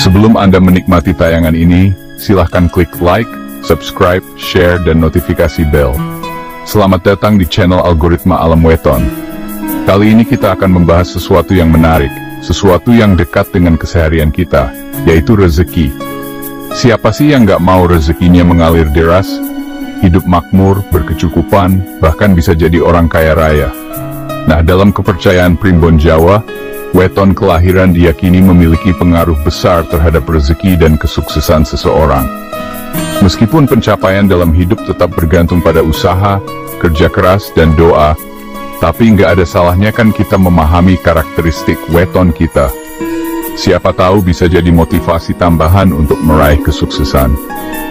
Sebelum Anda menikmati tayangan ini, silahkan klik like, subscribe, share, dan notifikasi bell. Selamat datang di channel Algoritma Alam Weton. Kali ini kita akan membahas sesuatu yang menarik, sesuatu yang dekat dengan keseharian kita, yaitu rezeki. Siapa sih yang nggak mau rezekinya mengalir deras, hidup makmur, berkecukupan, bahkan bisa jadi orang kaya raya? Nah, dalam kepercayaan primbon Jawa, weton kelahiran diyakini memiliki pengaruh besar terhadap rezeki dan kesuksesan seseorang. Meskipun pencapaian dalam hidup tetap bergantung pada usaha, kerja keras, dan doa, tapi nggak ada salahnya kan kita memahami karakteristik weton kita. Siapa tahu bisa jadi motivasi tambahan untuk meraih kesuksesan.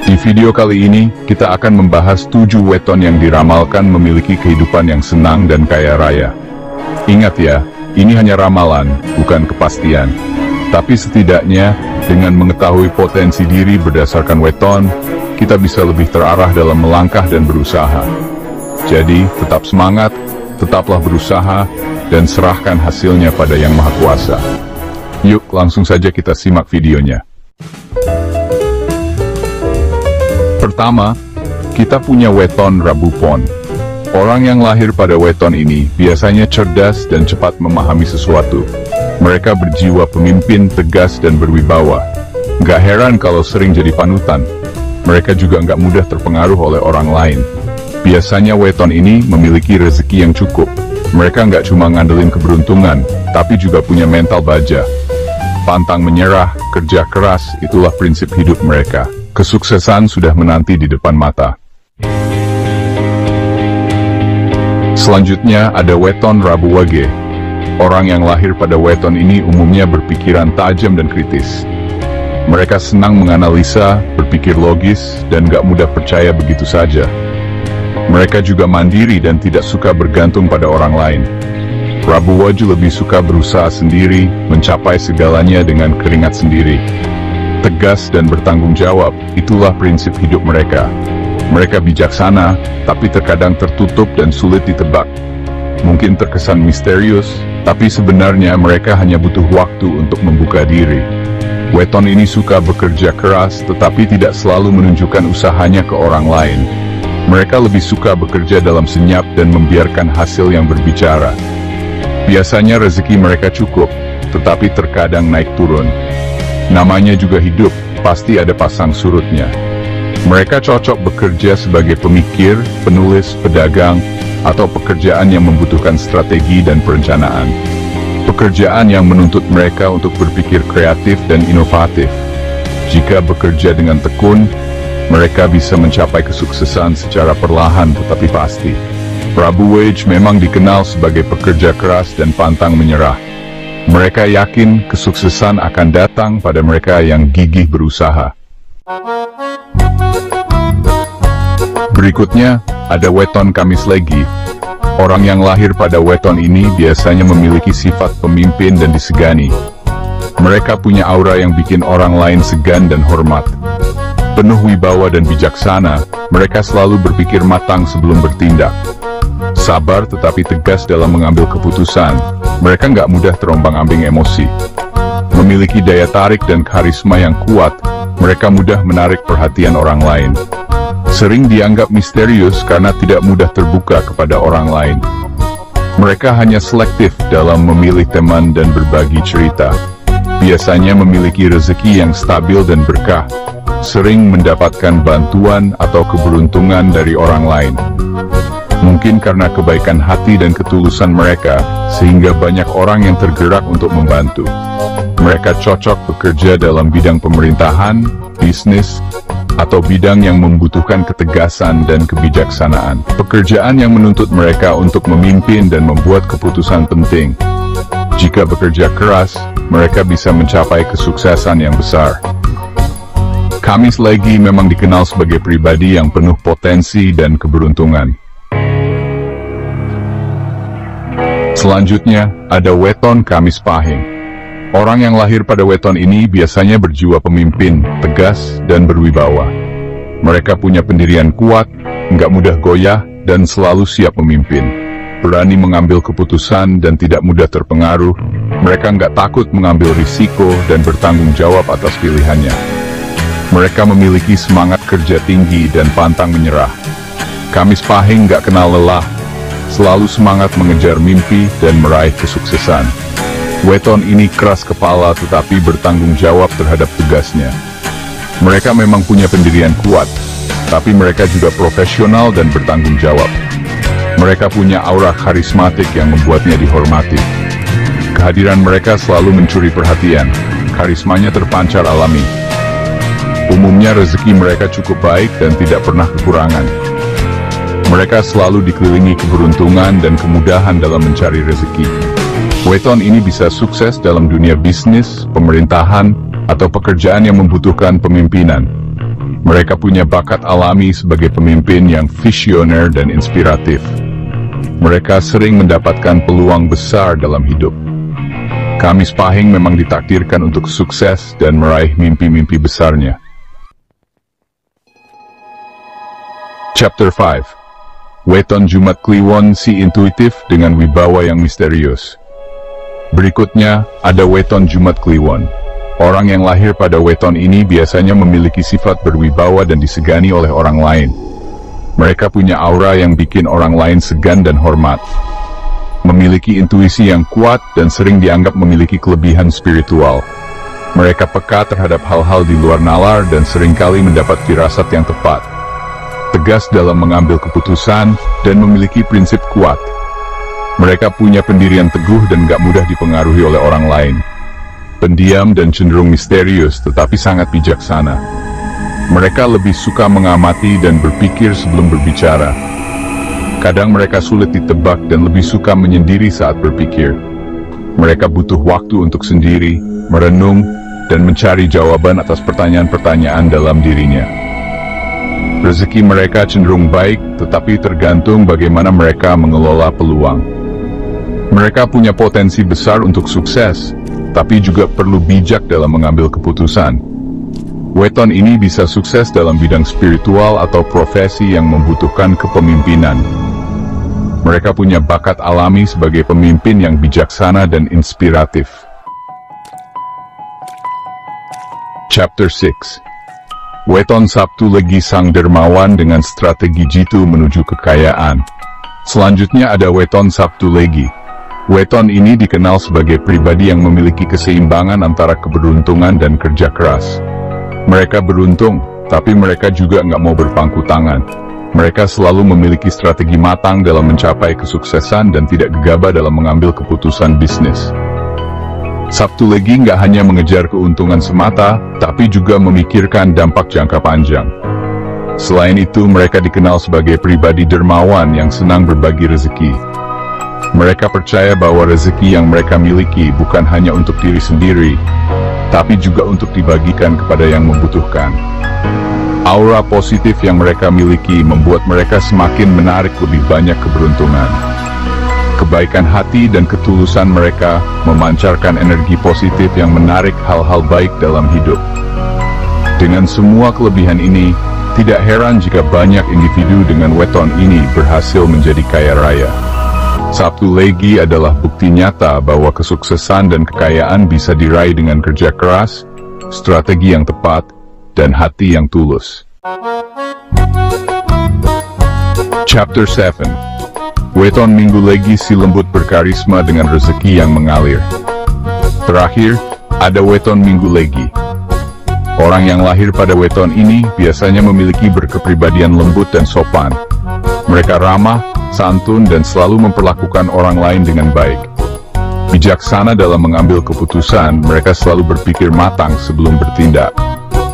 Di video kali ini, kita akan membahas 7 weton yang diramalkan memiliki kehidupan yang senang dan kaya raya. Ingat ya, ini hanya ramalan, bukan kepastian. Tapi setidaknya, dengan mengetahui potensi diri berdasarkan weton, kita bisa lebih terarah dalam melangkah dan berusaha. Jadi, tetap semangat, tetaplah berusaha, dan serahkan hasilnya pada Yang Maha Kuasa. Yuk, langsung saja kita simak videonya. Pertama, kita punya weton Rabu Pon. Orang yang lahir pada weton ini biasanya cerdas dan cepat memahami sesuatu. Mereka berjiwa pemimpin, tegas, dan berwibawa. Nggak heran kalau sering jadi panutan. Mereka juga nggak mudah terpengaruh oleh orang lain. Biasanya weton ini memiliki rezeki yang cukup. Mereka nggak cuma ngandelin keberuntungan, tapi juga punya mental baja. Pantang menyerah, kerja keras, itulah prinsip hidup mereka. Kesuksesan sudah menanti di depan mata. Selanjutnya ada weton Rabu Wage. Orang yang lahir pada weton ini umumnya berpikiran tajam dan kritis. Mereka senang menganalisa, berpikir logis, dan gak mudah percaya begitu saja. Mereka juga mandiri dan tidak suka bergantung pada orang lain. Rabu Wage lebih suka berusaha sendiri, mencapai segalanya dengan keringat sendiri. Tegas dan bertanggung jawab, itulah prinsip hidup mereka. Mereka bijaksana, tapi terkadang tertutup dan sulit ditebak. Mungkin terkesan misterius, tapi sebenarnya mereka hanya butuh waktu untuk membuka diri. Weton ini suka bekerja keras, tetapi tidak selalu menunjukkan usahanya ke orang lain. Mereka lebih suka bekerja dalam senyap dan membiarkan hasil yang berbicara. Biasanya rezeki mereka cukup, tetapi terkadang naik turun. Namanya juga hidup, pasti ada pasang surutnya. Mereka cocok bekerja sebagai pemikir, penulis, pedagang, atau pekerjaan yang membutuhkan strategi dan perencanaan. Pekerjaan yang menuntut mereka untuk berpikir kreatif dan inovatif. Jika bekerja dengan tekun, mereka bisa mencapai kesuksesan secara perlahan tetapi pasti. Rabu Wage memang dikenal sebagai pekerja keras dan pantang menyerah. Mereka yakin kesuksesan akan datang pada mereka yang gigih berusaha. Berikutnya, ada weton Kamis Legi. Orang yang lahir pada weton ini biasanya memiliki sifat pemimpin dan disegani. Mereka punya aura yang bikin orang lain segan dan hormat. Penuh wibawa dan bijaksana, mereka selalu berpikir matang sebelum bertindak. Sabar tetapi tegas dalam mengambil keputusan. Mereka nggak mudah terombang-ambing emosi. Memiliki daya tarik dan karisma yang kuat, mereka mudah menarik perhatian orang lain. Sering dianggap misterius karena tidak mudah terbuka kepada orang lain. Mereka hanya selektif dalam memilih teman dan berbagi cerita. Biasanya memiliki rezeki yang stabil dan berkah. Sering mendapatkan bantuan atau keberuntungan dari orang lain. Mungkin karena kebaikan hati dan ketulusan mereka, sehingga banyak orang yang tergerak untuk membantu. Mereka cocok bekerja dalam bidang pemerintahan, bisnis, atau bidang yang membutuhkan ketegasan dan kebijaksanaan. Pekerjaan yang menuntut mereka untuk memimpin dan membuat keputusan penting. Jika bekerja keras, mereka bisa mencapai kesuksesan yang besar. Kamis Legi memang dikenal sebagai pribadi yang penuh potensi dan keberuntungan. Selanjutnya, ada weton Kamis Pahing. Orang yang lahir pada weton ini biasanya berjiwa pemimpin, tegas, dan berwibawa. Mereka punya pendirian kuat, nggak mudah goyah, dan selalu siap memimpin. berani mengambil keputusan dan tidak mudah terpengaruh. Mereka nggak takut mengambil risiko dan bertanggung jawab atas pilihannya. Mereka memiliki semangat kerja tinggi dan pantang menyerah. Kamis Pahing nggak kenal lelah, selalu semangat mengejar mimpi dan meraih kesuksesan. Weton ini keras kepala tetapi bertanggung jawab terhadap tugasnya. Mereka memang punya pendirian kuat, tapi mereka juga profesional dan bertanggung jawab. Mereka punya aura karismatik yang membuatnya dihormati. Kehadiran mereka selalu mencuri perhatian, karismanya terpancar alami. Umumnya rezeki mereka cukup baik dan tidak pernah kekurangan. Mereka selalu dikelilingi keberuntungan dan kemudahan dalam mencari rezeki. Weton ini bisa sukses dalam dunia bisnis, pemerintahan, atau pekerjaan yang membutuhkan pemimpinan. Mereka punya bakat alami sebagai pemimpin yang visioner dan inspiratif. Mereka sering mendapatkan peluang besar dalam hidup. Kamis Pahing memang ditakdirkan untuk sukses dan meraih mimpi-mimpi besarnya. Chapter 5. Weton Jumat Kliwon si intuitif dengan wibawa yang misterius. Berikutnya, ada Weton Jumat Kliwon. Orang yang lahir pada weton ini biasanya memiliki sifat berwibawa dan disegani oleh orang lain. Mereka punya aura yang bikin orang lain segan dan hormat. Memiliki intuisi yang kuat dan sering dianggap memiliki kelebihan spiritual. Mereka peka terhadap hal-hal di luar nalar dan seringkali mendapat firasat yang tepat. Tegas dalam mengambil keputusan dan memiliki prinsip kuat. Mereka punya pendirian teguh dan gak mudah dipengaruhi oleh orang lain. Pendiam dan cenderung misterius tetapi sangat bijaksana. Mereka lebih suka mengamati dan berpikir sebelum berbicara. Kadang mereka sulit ditebak dan lebih suka menyendiri saat berpikir. Mereka butuh waktu untuk sendiri, merenung, dan mencari jawaban atas pertanyaan-pertanyaan dalam dirinya. Rezeki mereka cenderung baik, tetapi tergantung bagaimana mereka mengelola peluang. Mereka punya potensi besar untuk sukses, tapi juga perlu bijak dalam mengambil keputusan. Weton ini bisa sukses dalam bidang spiritual atau profesi yang membutuhkan kepemimpinan. Mereka punya bakat alami sebagai pemimpin yang bijaksana dan inspiratif. Chapter 6. Weton Sabtu Legi Sang Dermawan dengan strategi jitu menuju kekayaan. Selanjutnya ada Weton Sabtu Legi. Weton ini dikenal sebagai pribadi yang memiliki keseimbangan antara keberuntungan dan kerja keras. Mereka beruntung, tapi mereka juga nggak mau berpangku tangan. Mereka selalu memiliki strategi matang dalam mencapai kesuksesan dan tidak gegabah dalam mengambil keputusan bisnis. Sabtu Legi nggak hanya mengejar keuntungan semata, tapi juga memikirkan dampak jangka panjang. Selain itu, mereka dikenal sebagai pribadi dermawan yang senang berbagi rezeki. Mereka percaya bahwa rezeki yang mereka miliki bukan hanya untuk diri sendiri, tapi juga untuk dibagikan kepada yang membutuhkan. Aura positif yang mereka miliki membuat mereka semakin menarik lebih banyak keberuntungan. Kebaikan hati dan ketulusan mereka memancarkan energi positif yang menarik hal-hal baik dalam hidup. Dengan semua kelebihan ini, tidak heran jika banyak individu dengan weton ini berhasil menjadi kaya raya. Sabtu Legi adalah bukti nyata bahwa kesuksesan dan kekayaan bisa diraih dengan kerja keras, strategi yang tepat, dan hati yang tulus. Chapter 7. Weton Minggu Legi si lembut berkarisma dengan rezeki yang mengalir. Terakhir, ada Weton Minggu Legi. Orang yang lahir pada weton ini biasanya memiliki berkepribadian lembut dan sopan. Mereka ramah, santun dan selalu memperlakukan orang lain dengan baik. Bijaksana dalam mengambil keputusan, mereka selalu berpikir matang sebelum bertindak.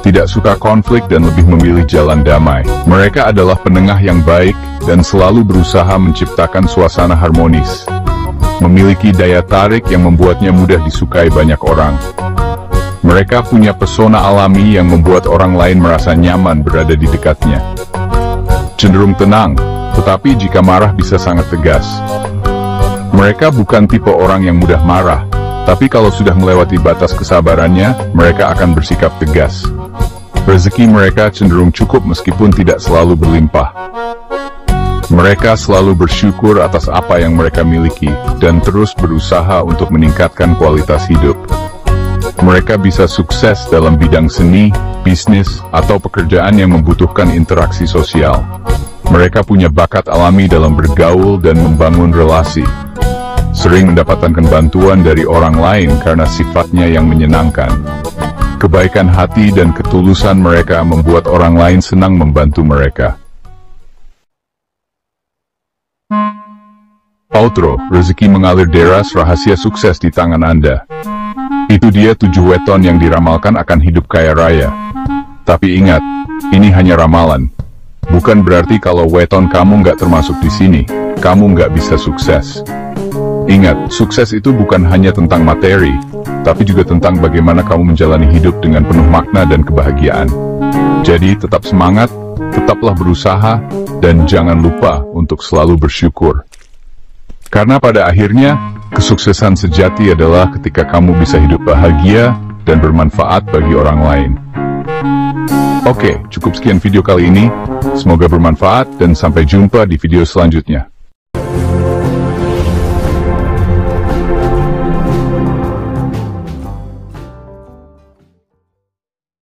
Tidak suka konflik dan lebih memilih jalan damai. Mereka adalah penengah yang baik dan selalu berusaha menciptakan suasana harmonis. Memiliki daya tarik yang membuatnya mudah disukai banyak orang. Mereka punya pesona alami yang membuat orang lain merasa nyaman berada di dekatnya. Cenderung tenang, tetapi jika marah bisa sangat tegas. Mereka bukan tipe orang yang mudah marah, tapi kalau sudah melewati batas kesabarannya, mereka akan bersikap tegas. Rezeki mereka cenderung cukup meskipun tidak selalu berlimpah. Mereka selalu bersyukur atas apa yang mereka miliki, dan terus berusaha untuk meningkatkan kualitas hidup. Mereka bisa sukses dalam bidang seni, bisnis, atau pekerjaan yang membutuhkan interaksi sosial. Mereka punya bakat alami dalam bergaul dan membangun relasi. Sering mendapatkan bantuan dari orang lain karena sifatnya yang menyenangkan. Kebaikan hati dan ketulusan mereka membuat orang lain senang membantu mereka. Outro, rezeki mengalir deras, rahasia sukses di tangan Anda. Itu dia 7 weton yang diramalkan akan hidup kaya raya. Tapi ingat, ini hanya ramalan. Bukan berarti kalau weton kamu nggak termasuk di sini, kamu nggak bisa sukses. Ingat, sukses itu bukan hanya tentang materi, tapi juga tentang bagaimana kamu menjalani hidup dengan penuh makna dan kebahagiaan. Jadi tetap semangat, tetaplah berusaha, dan jangan lupa untuk selalu bersyukur. Karena pada akhirnya, kesuksesan sejati adalah ketika kamu bisa hidup bahagia dan bermanfaat bagi orang lain. Oke, cukup sekian video kali ini. Semoga bermanfaat dan sampai jumpa di video selanjutnya.